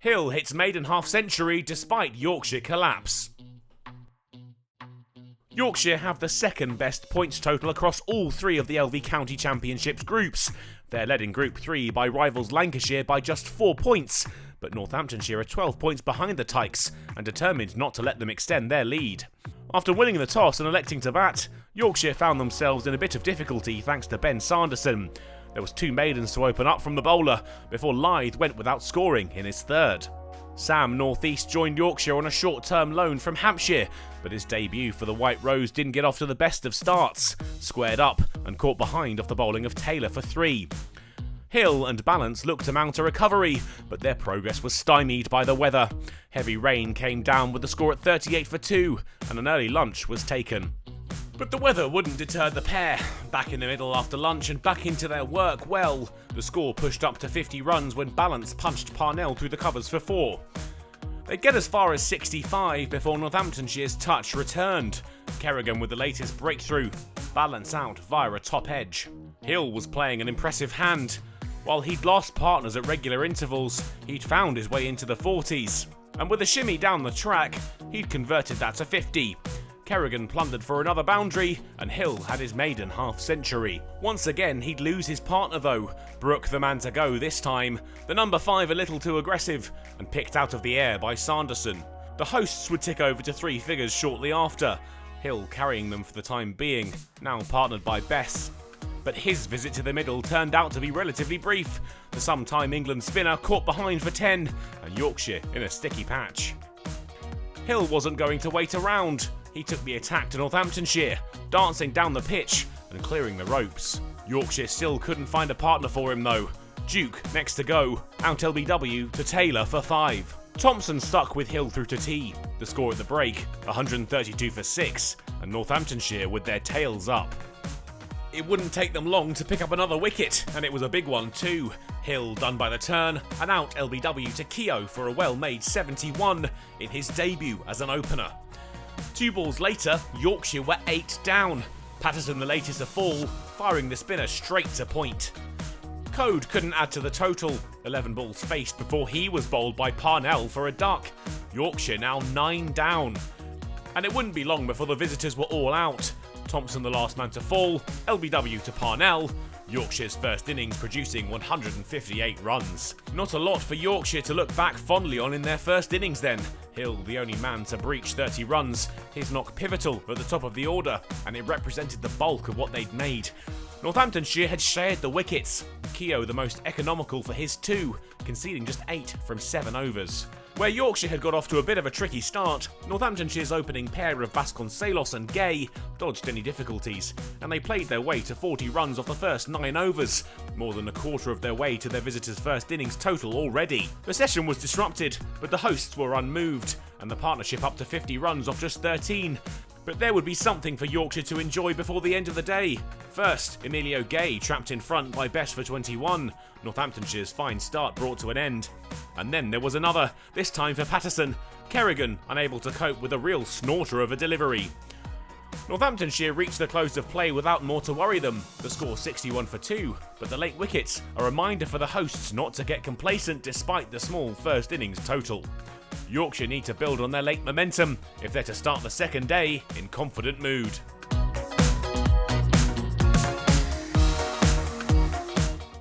Hill hits maiden half-century despite Yorkshire collapse. Yorkshire have the second best points total across all three of the LV County Championships groups. They're led in Group 3 by rivals Lancashire by just 4 points, but Northamptonshire are 12 points behind the Tykes and determined not to let them extend their lead. After winning the toss and electing to bat, Yorkshire found themselves in a bit of difficulty thanks to Ben Sanderson. There was 2 maidens to open up from the bowler before Lythe went without scoring in his third. Sam Northeast joined Yorkshire on a short-term loan from Hampshire, but his debut for the White Rose didn't get off to the best of starts, squared up and caught behind off the bowling of Taylor for 3. Hill and Balance looked to mount a recovery, but their progress was stymied by the weather. Heavy rain came down with the score at 38 for 2, and an early lunch was taken. But the weather wouldn't deter the pair. Back in the middle after lunch and back into their work well. The score pushed up to 50 runs when Balance punched Parnell through the covers for 4. They'd get as far as 65 before Northamptonshire's touch returned. Kerrigan with the latest breakthrough. Balance out via a top edge. Hill was playing an impressive hand. While he'd lost partners at regular intervals, he'd found his way into the 40s. And with a shimmy down the track, he'd converted that to 50. Kerrigan plundered for another boundary, and Hill had his maiden half-century. Once again, he'd lose his partner though. Brooke the man to go this time. The number 5 a little too aggressive, and picked out of the air by Sanderson. The hosts would tick over to 3 figures shortly after, Hill carrying them for the time being, now partnered by Bess. But his visit to the middle turned out to be relatively brief. The sometime England spinner caught behind for 10, and Yorkshire in a sticky patch. Hill wasn't going to wait around. He took the attack to Northamptonshire, dancing down the pitch and clearing the ropes. Yorkshire still couldn't find a partner for him though. Duke next to go, out LBW to Taylor for 5. Thompson stuck with Hill through to tea. The score at the break, 132 for 6, and Northamptonshire with their tails up. It wouldn't take them long to pick up another wicket, and it was a big one too. Hill done by the turn, and out LBW to Keogh for a well-made 71 in his debut as an opener. 2 balls later, Yorkshire were 8 down. Patterson the latest to fall, firing the spinner straight to point. Code couldn't add to the total. 11 balls faced before he was bowled by Parnell for a duck. Yorkshire now 9 down. And it wouldn't be long before the visitors were all out. Thompson the last man to fall, LBW to Parnell. Yorkshire's first innings producing 158 runs. Not a lot for Yorkshire to look back fondly on in their first innings then. Hill the only man to breach 30 runs, his knock pivotal at the top of the order, and it represented the bulk of what they'd made. Northamptonshire had shared the wickets, Keogh the most economical for his 2, conceding just 8 from 7 overs. Where Yorkshire had got off to a bit of a tricky start, Northamptonshire's opening pair of Vasconcelos and Gay dodged any difficulties, and they played their way to 40 runs off the first 9 overs, more than a quarter of their way to their visitors' first innings total already. The session was disrupted, but the hosts were unmoved, and the partnership up to 50 runs off just 13. But there would be something for Yorkshire to enjoy before the end of the day. First, Emilio Gay trapped in front by Bess for 21, Northamptonshire's fine start brought to an end. And then there was another, this time for Patterson. Kerrigan unable to cope with a real snorter of a delivery. Northamptonshire reached the close of play without more to worry them, the score 61 for 2, but the late wickets, a reminder for the hosts not to get complacent despite the small first innings total. Yorkshire need to build on their late momentum if they're to start the second day in confident mood.